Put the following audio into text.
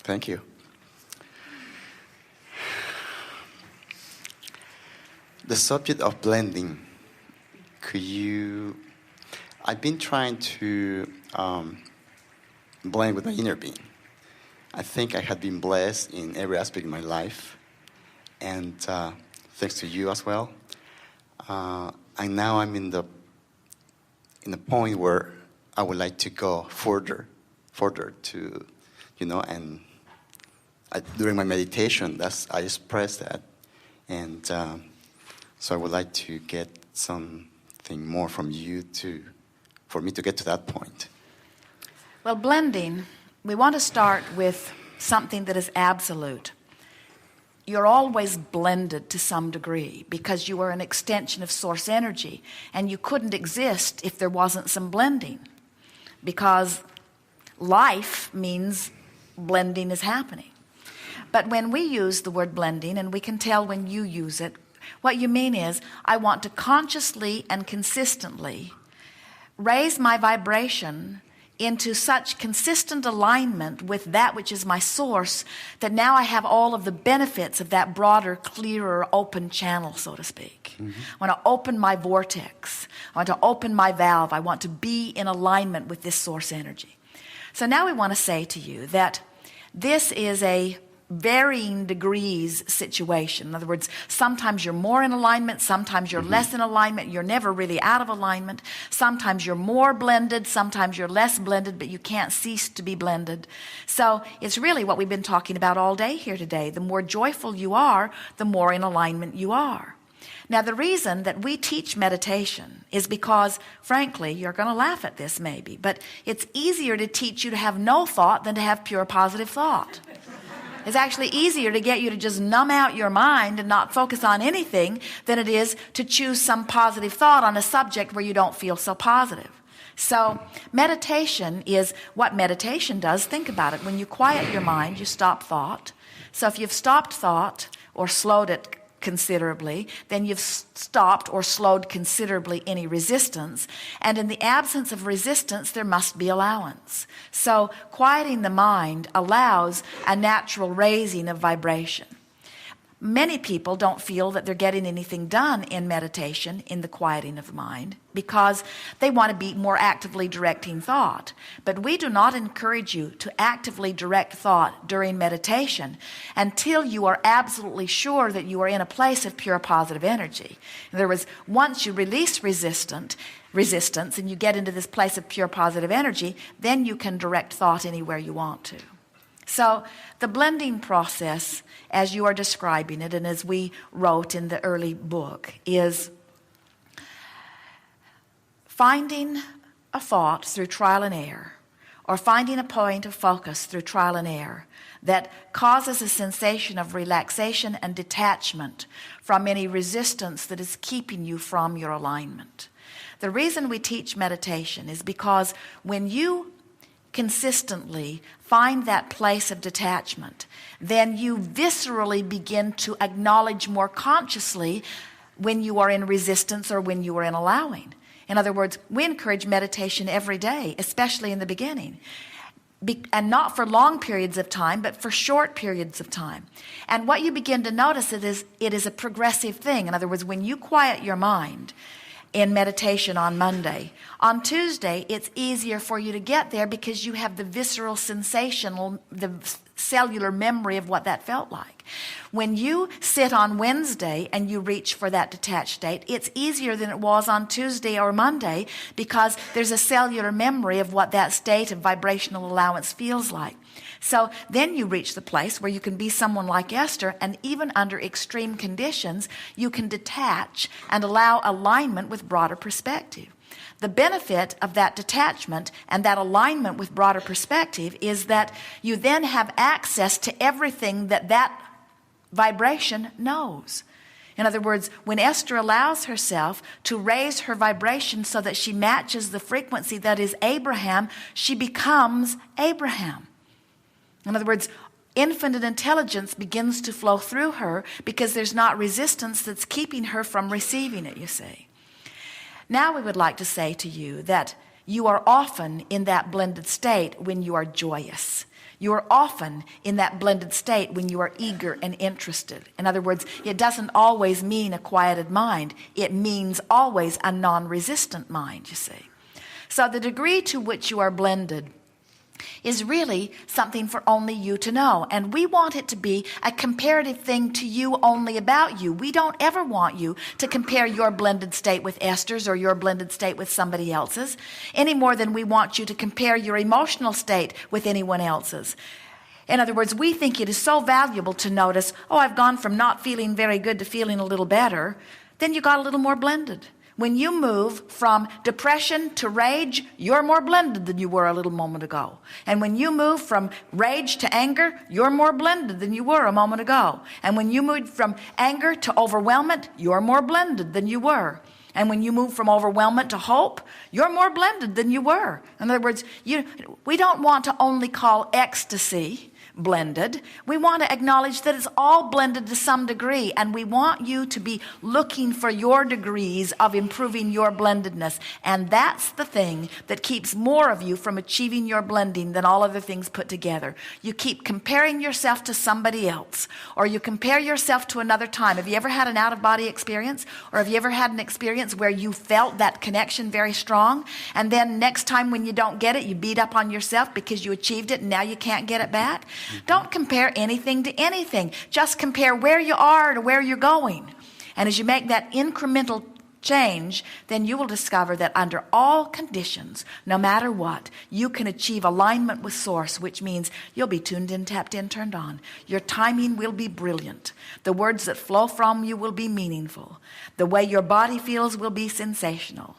Thank you. The subject of blending, I've been trying to blend with my inner being. I think I have been blessed in every aspect of my life, and thanks to you as well. And now I'm in the point where I would like to go further to, and during my meditation, I express that, and so I would like to get something more from you for me to get to that point. Well, blending, we want to start with something that is absolute. You're always blended to some degree because you are an extension of source energy, and you couldn't exist if there wasn't some blending, because life means blending is happening. But when we use the word blending, and we can tell when you use it, what you mean is, I want to consciously and consistently raise my vibration into such consistent alignment with that which is my source, that now I have all of the benefits of that broader, clearer, open channel, so to speak. Mm-hmm. I want to open my vortex. I want to open my valve. I want to be in alignment with this source energy. So now we want to say to you that this is a varying degrees situation. In other words, sometimes you're more in alignment, sometimes you're less in alignment, you're never really out of alignment. Sometimes you're more blended, sometimes you're less blended, but you can't cease to be blended. So it's really what we've been talking about all day here today. The more joyful you are, the more in alignment you are. Now, the reason that we teach meditation is because, frankly, you're going to laugh at this maybe, but it's easier to teach you to have no thought than to have pure positive thought. It's actually easier to get you to just numb out your mind and not focus on anything than it is to choose some positive thought on a subject where you don't feel so positive. So meditation is what meditation does. Think about it. When you quiet your mind, you stop thought. So if you've stopped thought or slowed it considerably, then you've stopped or slowed considerably any resistance. And in the absence of resistance, there must be allowance. So quieting the mind allows a natural raising of vibration. Many people don't feel that they're getting anything done in meditation, in the quieting of the mind, because they want to be more actively directing thought. But we do not encourage you to actively direct thought during meditation until you are absolutely sure that you are in a place of pure positive energy. In other words, once you release resistance and you get into this place of pure positive energy, then you can direct thought anywhere you want to. So the blending process, as you are describing it and as we wrote in the early book, is finding a thought through trial and error, or finding a point of focus through trial and error that causes a sensation of relaxation and detachment from any resistance that is keeping you from your alignment. The reason we teach meditation is because when you consistently find that place of detachment, then you viscerally begin to acknowledge more consciously when you are in resistance or when you are in allowing. In other words, we encourage meditation every day, especially in the beginning. And not for long periods of time, but for short periods of time. And what you begin to notice it is a progressive thing. In other words, when you quiet your mind in meditation on Monday, on Tuesday, it's easier for you to get there because you have the visceral sensation, the cellular memory of what that felt like. When you sit on Wednesday and you reach for that detached state, it's easier than it was on Tuesday or Monday because there's a cellular memory of what that state of vibrational allowance feels like. So then you reach the place where you can be someone like Esther, and even under extreme conditions, you can detach and allow alignment with broader perspective. The benefit of that detachment and that alignment with broader perspective is that you then have access to everything that vibration knows. In other words, when Esther allows herself to raise her vibration so that she matches the frequency that is Abraham, she becomes Abraham. In other words, infinite intelligence begins to flow through her because there's not resistance that's keeping her from receiving it, you see. Now we would like to say to you that you are often in that blended state when you are joyous. You are often in that blended state when you are eager and interested. In other words, it doesn't always mean a quieted mind. It means always a non-resistant mind, you see. So the degree to which you are blended is really something for only you to know. And we want it to be a comparative thing to you, only about you. We don't ever want you to compare your blended state with Esther's or your blended state with somebody else's, any more than we want you to compare your emotional state with anyone else's. In other words, we think it is so valuable to notice, oh, I've gone from not feeling very good to feeling a little better. Then you got a little more blended. When you move from depression to rage, you're more blended than you were a little moment ago. And when you move from rage to anger, you're more blended than you were a moment ago. And when you move from anger to overwhelmment, you're more blended than you were. And when you move from overwhelmment to hope, you're more blended than you were. In other words, we don't want to only call ecstasy blended. We want to acknowledge that it's all blended to some degree, and we want you to be looking for your degrees of improving your blendedness. And that's the thing that keeps more of you from achieving your blending than all other things put together. You keep comparing yourself to somebody else, or you compare yourself to another time. Have you ever had an out-of-body experience? Or have you ever had an experience where you felt that connection very strong, and then next time when you don't get it, you beat up on yourself because you achieved it and now you can't get it back? Don't compare anything to anything. Just compare where you are to where you're going. And as you make that incremental change, then you will discover that under all conditions, no matter what, you can achieve alignment with Source, which means you'll be tuned in, tapped in, turned on. Your timing will be brilliant. The words that flow from you will be meaningful. The way your body feels will be sensational.